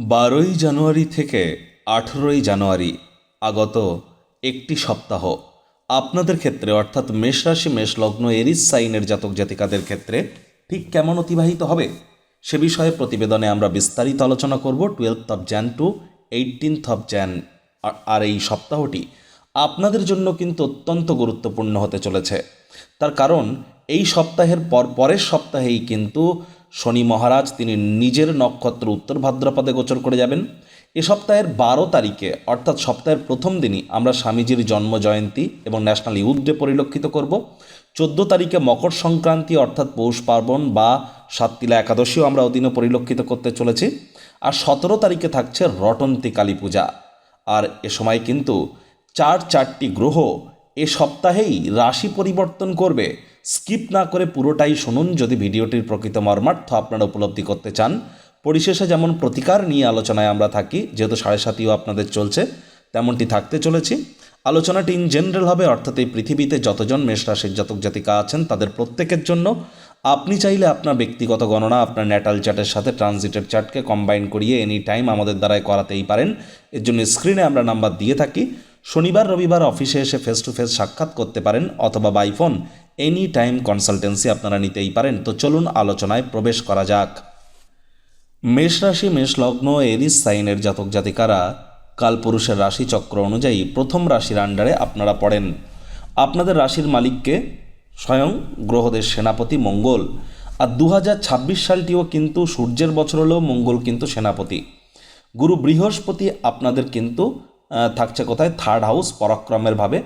12ই জানুয়ারি থেকে 18ই জানুয়ারি আগত একটি সপ্তাহ আপনাদের ক্ষেত্রে অর্থাৎ মেষ রাশি মেষ লগ্ন এরিস সাইনের জাতক জাতিকাদের ক্ষেত্রে ঠিক কেমন অতিবাহিত হবে সে বিষয়ে প্রতিবেদনে আমরা বিস্তারিত আলোচনা করব 12th টু 18th আর এই সপ্তাহটি আপনাদের জন্য কিন্তু অত্যন্ত গুরুত্বপূর্ণ হতে চলেছে। তার কারণ এই সপ্তাহের পরের সপ্তাহেই কিন্তু শনি মহারাজ তিনি নিজের নক্ষত্র উত্তর ভাদ্রপদে গোচর করে যাবেন। এ সপ্তাহের 12 তারিখে অর্থাৎ সপ্তাহের প্রথম দিনই আমরা স্বামীজির জন্ম জয়ন্তী এবং ন্যাশনাল ইউথ ডে পরিলক্ষিত করব। 14 তারিখে মকর সংক্রান্তি অর্থাৎ পৌষ পার্বণ বা সাততিলা একাদশীও আমরা ওদিনও পরিলক্ষিত করতে চলেছি। আর 17 তারিখে থাকছে রটন্তী কালী পূজা। আর এ সময় কিন্তু চারটি গ্রহ এ সপ্তাহেই রাশি পরিবর্তন করবে। স্কিপ না করে পুরোটাই শুনুন যদি ভিডিওটির প্রকৃত মর্মার্থ আপনারা উপলব্ধি করতে চান। পরিশেষে যেমন প্রতিকার নিয়ে আলোচনায় আমরা থাকি, যেহেতু 7.5ও আপনাদের চলছে, তেমনটি থাকতে চলেছি। আলোচনাটি ইন জেনারেল হবে, অর্থাৎ এই পৃথিবীতে যতজন মেষ রাশির জাতক জাতিকা আছেন তাদের প্রত্যেকের জন্য। আপনি চাইলে আপনার ব্যক্তিগত গণনা আপনার ন্যাটাল চার্টের সাথে ট্রানজিটের চার্টকে কম্বাইন করিয়ে এনি টাইম আমাদের দ্বারাই করাতেই পারেন। এর জন্য স্ক্রিনে আমরা নাম্বার দিয়ে থাকি। শনিবার রবিবার অফিসে এসে ফেস টু ফেস সাক্ষাৎ করতে পারেন অথবা by phone any time consultancy আপনারা নিতেই পারেন। তো চলুন আলোচনায় প্রবেশ করা যাক। মেষ রাশি মেষ লগ্ন এরিস সাইনের জাতক জাতিকারা কালপুরুষের রাশিচক্র অনুযায়ী প্রথম রাশির আন্ডারে আপনারা পড়েন। আপনাদের রাশির মালিককে স্বয়ং গ্রহদের সেনাপতি মঙ্গল। আর 2026 সালটিও কিন্তু সূর্যের বছর হলেও মঙ্গল কিন্তু সেনাপতি। গুরু বৃহস্পতি আপনাদের কিন্তু থাকছে কোথায়, থার্ড হাউস পরাক্রমের ভাবে।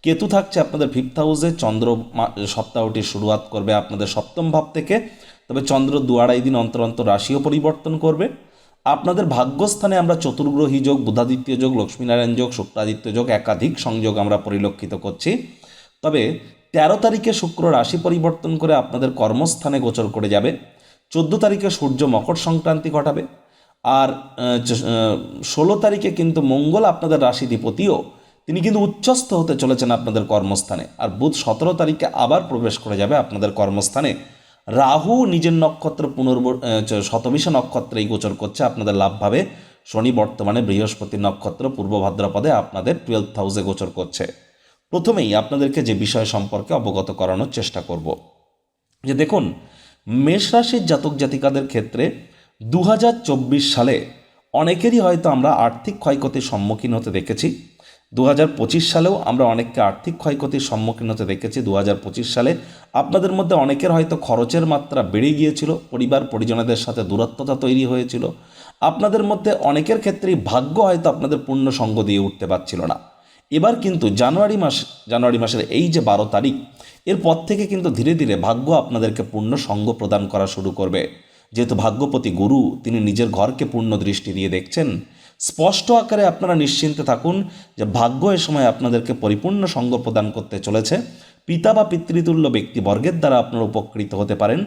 কেতু থাকছে আপনাদের 5th হাউসে। চন্দ্র সপ্তাহটি শুরুয়াত করবে আপনাদের 7ম ভাব থেকে, তবে চন্দ্র 2-2.5 দিন অন্তর অন্তর রাশিও পরিবর্তন করবে। আপনাদের ভাগ্যস্থানে আমরা চতুর্গ্রহী যোগ, বুধাদিত্য যোগ, লক্ষ্মীনারায়ণ যোগ, শুক্রাদিত্য যোগ একাধিক সংযোগ আমরা পরিলক্ষিত করছি। তবে 13 তারিখে শুক্র রাশি পরিবর্তন করে আপনাদের কর্মস্থানে গোচর করে যাবে। 14 তারিখে সূর্য মকর সংক্রান্তি ঘটাবে। আর 16 তারিখে কিন্তু মঙ্গল আপনাদের রাশিধিপতিও তিনি কিন্তু উচ্চস্থ হতে চলেছেন আপনাদের কর্মস্থানে। আর বুধ 17 তারিখে আবার প্রবেশ করে যাবে আপনাদের কর্মস্থানে। রাহু নিজের নক্ষত্র শতবিশা নক্ষত্রেই গোচর করছে আপনাদের লাভভাবে। শনি বর্তমানে বৃহস্পতির নক্ষত্র পূর্ব ভাদ্রপদে আপনাদের 12th হাউসে গোচর করছে। প্রথমেই আপনাদেরকে যে বিষয় সম্পর্কে অবগত করানোর চেষ্টা করব যে দেখুন, মেষ রাশির জাতক জাতিকাদের ক্ষেত্রে 2024 সালে অনেকেরই হয়তো আমরা আর্থিক ক্ষয়ক্ষতির সম্মুখীন হতে দেখেছি। 2025 সালেও আমরা অনেককে আর্থিক ক্ষয়ক্ষতির সম্মুখীন হতে দেখেছি। 2025 সালে আপনাদের মধ্যে অনেকের হয়তো খরচের মাত্রা বেড়ে গিয়েছিল, পরিবার পরিজনদের সাথে দূরত্বতা তৈরি হয়েছিল। আপনাদের মধ্যে অনেকের ক্ষেত্রেই ভাগ্য হয়তো আপনাদের পূর্ণ সঙ্গ দিয়ে উঠতে পারছিল না। এবার কিন্তু জানুয়ারি মাসের এই যে 12 তারিখ, এরপর থেকে কিন্তু ধীরে ধীরে ভাগ্য আপনাদেরকে পূর্ণ সঙ্গ প্রদান করা শুরু করবে। যেহেতু ভাগ্যপতি গুরু তিনি নিজের ঘরকে পূর্ণ দৃষ্টি দিয়ে দেখছেন, স্পষ্ট আকারে আপনারা নিশ্চিন্তে থাকুন যে ভাগ্য এ সময় আপনাদেরকে পরিপূর্ণ সঙ্গ প্রদান করতে চলেছে। পিতা বা পিতৃতুল্য ব্যক্তিবর্গের দ্বারা আপনারা উপকৃত হতে পারেন।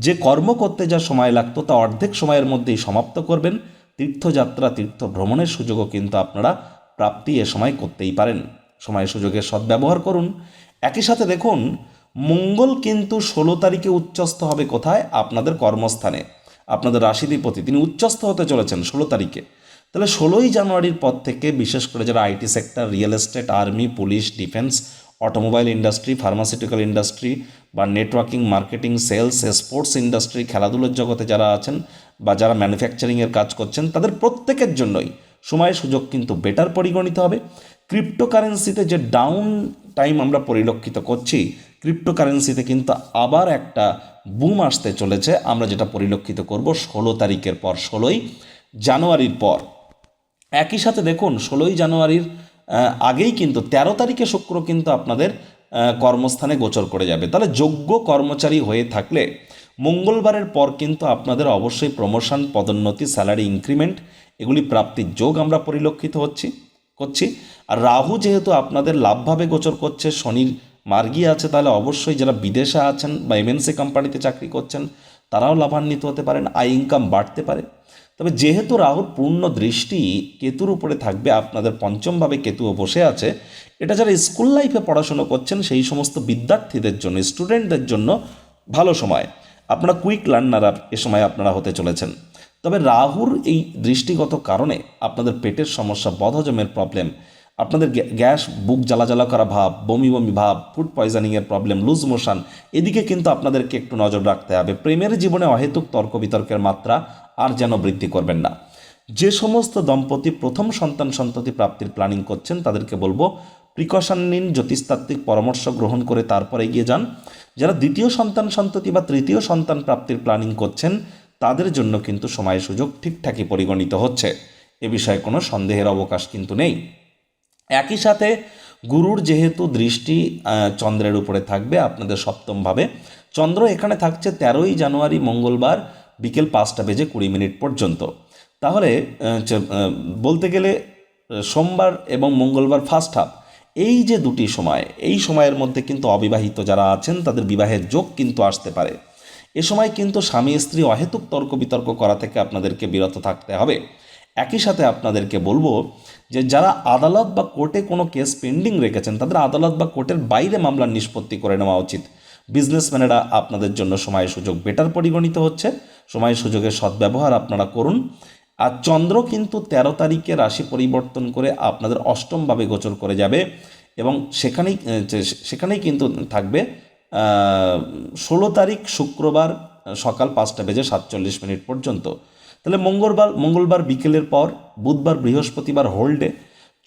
যে কর্ম করতে যা সময় লাগতো তা অর্ধেক সময়ের মধ্যেই সমাপ্ত করবেন। তীর্থযাত্রা তীর্থ ভ্রমণের সুযোগও কিন্তু আপনারা প্রাপ্তি এ সময় করতেই পারেন। সময় সুযোগের সদ্ব্যবহার করুন। একই সাথে দেখুন, মঙ্গল কিন্তু 16 তারিখে উচ্চস্থ হবে কোথায়, আপনাদের কর্মস্থানে। আপনাদের রাশিধিপতি তিনি উচ্চস্থ হতে চলেছেন 16 তারিখে। তাহলে 16ই জানুয়ারির পর থেকে বিশেষ করে যারা IT sector, real estate, army, police, defence, automobile industry, pharmaceutical industry বা networking, marketing, sales, sports industry, খেলাধুলোর জগতে যারা আছেন বা যারা ম্যানুফ্যাকচারিংয়ের কাজ করছেন তাদের প্রত্যেকের জন্যই সময় সুযোগ কিন্তু বেটার পরিগণিত হবে। ক্রিপ্টোকারেন্সিতে যে ডাউন টাইম আমরা পরিলক্ষিত করছি, ক্রিপ্টোকারেন্সিতে কিন্তু আবার একটা বুম আসতে চলেছে। আমরা যেটা পরিলক্ষিত করব 16 তারিখের পর, 16ই জানুয়ারির পর। একই সাথে দেখুন, 16ই জানুয়ারির আগেই কিন্তু 13 তারিখে শুক্র কিন্তু আপনাদের কর্মস্থানে গোচর করে যাবে। তাহলে যোগ্য কর্মচারী হয়ে থাকলে মঙ্গলবারের পর কিন্তু আপনাদের অবশ্যই প্রমোশন, পদোন্নতি, স্যালারি ইনক্রিমেন্ট এগুলি প্রাপ্তির যোগ আমরা পরিলক্ষিত করছি। আর রাহু যেহেতু আপনাদের লাভভাবে গোচর করছে, শনির মার্গী আছে, তাহলে অবশ্যই যারা বিদেশে আছেন বা এমএনসি কোম্পানিতে চাকরি করছেন তারাও লাভান্বিত হতে পারেন, আয় ইনকাম বাড়তে পারে। তবে যেহেতু রাহুর পূর্ণ দৃষ্টি কেতুর উপরে থাকবে, আপনাদের 5ম ভাবে কেতুও বসে আছে, এটা যারা স্কুল লাইফে পড়াশুনো করছেন সেই সমস্ত বিদ্যার্থীদের জন্য, স্টুডেন্টদের জন্য ভালো সময়। আপনারা কুইক লার্নার এ সময় আপনারা হতে চলেছেন। তবে রাহুর এই দৃষ্টিগত কারণে আপনাদের পেটের সমস্যা, বদহজমের প্রবলেম, আপনাদের গ্যাস, বুক জ্বালা জ্বালা করা ভাব, বমি বমি ভাব, ফুড পয়জনিংয়ের প্রবলেম, লুজ মোশন, এদিকে কিন্তু আপনাদেরকে একটু নজর রাখতে হবে। প্রেমের জীবনে অহেতুক তর্ক বিতর্কের মাত্রা আর যেন বৃদ্ধি করবেন না। যে সমস্ত দম্পতি প্রথম সন্ততি প্রাপ্তির প্ল্যানিং করছেন তাদেরকে বলবো প্রিকশন নিন, জ্যোতিষতাত্ত্বিক পরামর্শ গ্রহণ করে তারপরে এগিয়ে যান। যারা দ্বিতীয় সন্ততি বা তৃতীয় সন্তান প্রাপ্তির প্ল্যানিং করছেন তাদের জন্য কিন্তু সময় সুযোগ ঠিকঠাকই পরিগণিত হচ্ছে, এ বিষয়ে কোনো সন্দেহের অবকাশ কিন্তু নেই। একই সাথে গুরুর যেহেতু দৃষ্টি চন্দ্রের উপরে থাকবে আপনাদের সপ্তমভাবে, চন্দ্র এখানে থাকছে 13ই জানুয়ারি মঙ্গলবার বিকেল 5:20 পর্যন্ত। তাহলে বলতে গেলে সোমবার এবং মঙ্গলবার ফার্স্ট হাফ, এই যে দুটি সময়, এই সময়ের মধ্যে কিন্তু অবিবাহিত যারা আছেন তাদের বিবাহের যোগ কিন্তু আসতে পারে। এ সময় কিন্তু স্বামী স্ত্রী অহেতুক তর্ক বিতর্ক করা থেকে আপনাদেরকে বিরত থাকতে হবে। একই সাথে আপনাদেরকে বলবো যে যারা আদালত বা কোর্টে কোনো কেস পেন্ডিং রেখেছেন তাদের আদালত বা কোর্টের বাইরে মামলার নিষ্পত্তি করে নেওয়া উচিত। বিজনেসম্যানেরা আপনাদের জন্য সময় সুযোগ বেটার পরিগণিত হচ্ছে, সময় সুযোগের সদ্ব্যবহার আপনারা করুন। আর চন্দ্র কিন্তু 13 তারিখে রাশি পরিবর্তন করে আপনাদের অষ্টমভাবে গোচর করে যাবে এবং সেখানেই কিন্তু থাকবে 16 তারিখ শুক্রবার সকাল 5:47 পর্যন্ত। তাহলে মঙ্গলবার বিকেলের পর বুধবার বৃহস্পতিবার হোল্ডে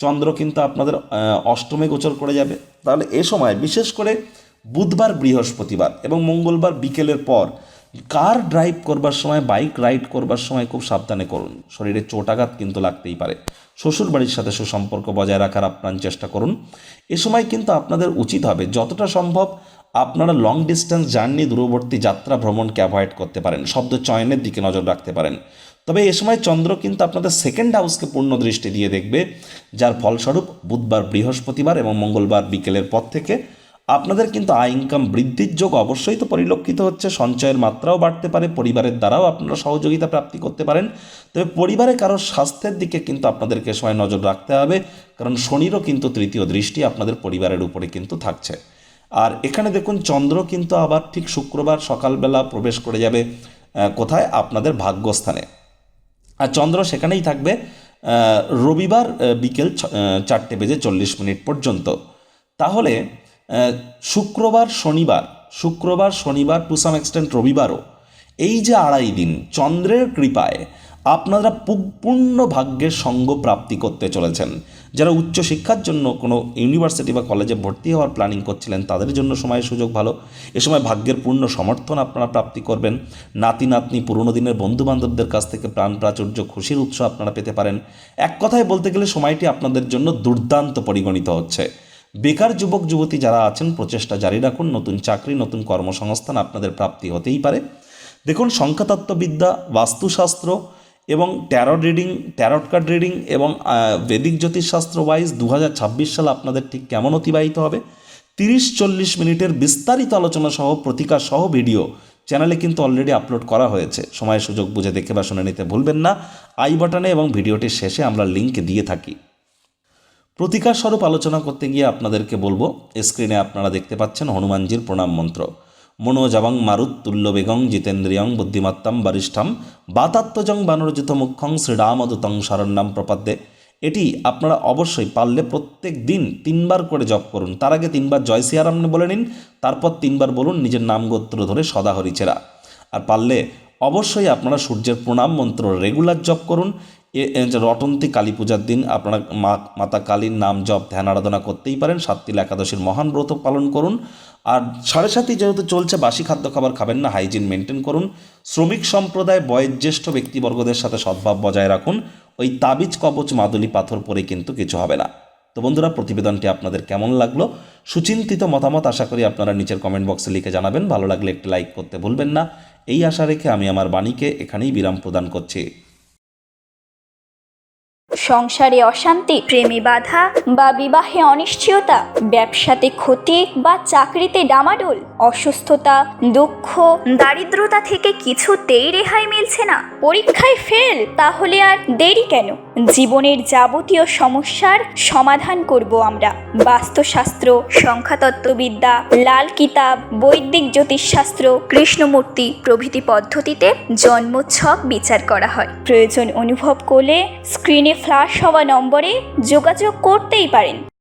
চন্দ্র কিন্তু আপনাদের অষ্টমে গোচর করে যাবে। তাহলে এ সময় বিশেষ করে বুধবার বৃহস্পতিবার এবং মঙ্গলবার বিকেলের পর কার ড্রাইভ করবার সময়, বাইক রাইড করবার সময় খুব সাবধানে করুন, শরীরে চোটাঘাত কিন্তু লাগতেই পারে। শ্বশুর বাড়ির সাথে সুসম্পর্ক বজায় রাখার আপ্রাণ চেষ্টা করুন। এ সময় কিন্তু আপনাদের উচিত হবে যতটা সম্ভব আপনারা লং ডিস্টেন্স জার্নি, দূরবর্তী যাত্রা ভ্রমণকে অ্যাভয়েড করতে পারেন, শব্দ চয়নের দিকে নজর রাখতে পারেন। তবে এ সময় চন্দ্র কিন্তু আপনাদের সেকেন্ড হাউসকে পূর্ণ দৃষ্টি দিয়ে দেখবে, যার ফলস্বরূপ বুধবার বৃহস্পতিবার এবং মঙ্গলবার বিকেলের পর থেকে আপনাদের কিন্তু আয় ইনকাম বৃদ্ধির যোগ অবশ্যই তো পরিলক্ষিত হচ্ছে, সঞ্চয়ের মাত্রাও বাড়তে পারে, পরিবারের দ্বারাও আপনারা সহযোগিতা প্রাপ্তি করতে পারেন। তবে পরিবারে কারোর স্বাস্থ্যের দিকে কিন্তু আপনাদেরকে সময় নজর রাখতে হবে, কারণ শনিরও কিন্তু তৃতীয় দৃষ্টি আপনাদের পরিবারের উপরে কিন্তু থাকছে। আর এখানে দেখুন চন্দ্র কিন্তু আবার ঠিক শুক্রবার সকালবেলা প্রবেশ করে যাবে কোথায়, আপনাদের ভাগ্যস্থানে। আর চন্দ্র সেখানেই থাকবে রবিবার বিকেল 4:40 পর্যন্ত। তাহলে শুক্রবার শনিবার টু সাম এক্সটেন্ট রবিবারও, এই যে 2.5 দিন চন্দ্রের কৃপায় আপনারা পূর্ণ ভাগ্যের সঙ্গ প্রাপ্তি করতে চলেছেন। যারা উচ্চশিক্ষার জন্য কোনো ইউনিভার্সিটি বা কলেজে ভর্তি হওয়ার প্ল্যানিং করছিলেন তাদের জন্য সময় সুযোগ ভালো। এ সময় ভাগ্যের পূর্ণ সমর্থন আপনারা প্রাপ্তি করবেন। নাতি নাতনি, পুরনো দিনের বন্ধুবান্ধবদের কাছ থেকে প্রাণ প্রাচুর্য, খুশির উৎস আপনারা পেতে পারেন। এক কথায় বলতে গেলে সময়টি আপনাদের জন্য দুর্দান্ত পরিগণিত হচ্ছে। বেকার যুবক যুবতী যারা আছেন প্রচেষ্টা জারি রাখুন, নতুন চাকরি, নতুন কর্মসংস্থান আপনাদের প্রাপ্তি হতেই পারে। দেখুন সংখ্যাতত্ত্ববিদ্যা, বাস্তুশাস্ত্র এবং ট্যারট কার্ড রিডিং এবং বৈদিক জ্যোতিষশাস্ত্র ওয়াইজ 2026 সাল আপনাদের ঠিক কেমন অতিবাহিত হবে 30-40 মিনিটের বিস্তারিত আলোচনা সহ প্রতিকার সহ ভিডিও চ্যানেলে কিন্তু অলরেডি আপলোড করা হয়েছে। সময় সুযোগ বুঝে দেখে বা শুনে নিতে ভুলবেন না। আই বাটনে এবং ভিডিওটির শেষে আমরা লিঙ্ক দিয়ে থাকি। প্রতিকার স্বরূপ আলোচনা করতে গিয়ে আপনাদেরকে বলবো, স্ক্রিনে আপনারা দেখতে পাচ্ছেন হনুমানজির প্রণাম মন্ত্র, মনোজাবং মারুত্তুল্য বেগং জিতেন্দ্রিয়ং বুদ্ধিমত্তাম বরিষ্ঠম বাতাত্মজং বানরজিত মুখ্যং শ্রীরামদূতং শরণ্যম প্রপদ্যে। এটি আপনারা অবশ্যই পারলে প্রত্যেক দিন 3 বার করে জপ করুন। তার আগে 3 বার জয় সিয়ারাম বলে নিন, তারপর 3 বার বলুন নিজের নাম গোত্র ধরে সদাহরি ছেড়া। আর পারলে অবশ্যই আপনারা সূর্যের প্রণাম মন্ত্র রেগুলার জপ করুন। রটন্তী কালী পূজার দিন আপনারা মাতা কালীর নাম জপ ধ্যান আরাধনা করতেই পারেন। 7 একাদশীর মহান ব্রত পালন করুন। আর 7.5 যেহেতু চলছে, বাসি খাদ্য খাবার খাবেন না, হাইজিন মেনটেন করুন। শ্রমিক সম্প্রদায়, বয়োজ্যেষ্ঠ ব্যক্তিবর্গদের সাথে সদ্ভাব বজায় রাখুন। ওই তাবিজ কবচ মাদুলি পাথর পরে কিন্তু কিছু হবে না। তো বন্ধুরা, প্রতিবেদনটি আপনাদের কেমন লাগলো সুচিন্তিত মতামত আশা করি আপনারা নিচের কমেন্ট বক্সে লিখে জানাবেন। ভালো লাগলে একটি লাইক করতে ভুলবেন না। এই আশা রেখে আমি আমার বাণীকে এখানেই বিরাম প্রদান করছি। সংসারে অশান্তি, প্রেমে বাধা বা বিবাহে অনিশ্চয়তা, ব্যবসাতে ক্ষতি বা চাকরিতে ডামাডোল, অসুস্থতা, দুঃখ, দারিদ্রতা থেকে কিছুতেই রেহাই মিলছে না, পরীক্ষায় ফেল, তাহলে আর দেরি কেন? জীবনের যাবতীয় সমস্যার সমাধান করব আমরা। বাস্তুশাস্ত্র, সংখ্যাতত্ত্ববিদ্যা, লাল কিতাব, বৈদিক জ্যোতিষশাস্ত্র, কৃষ্ণমূর্তি প্রভৃতি পদ্ধতিতে জন্মছক বিচার করা হয়। প্রয়োজন অনুভব করলে স্ক্রিনে ফ্ল্যাশ হওয়া নম্বরে যোগাযোগ করতেই পারেন।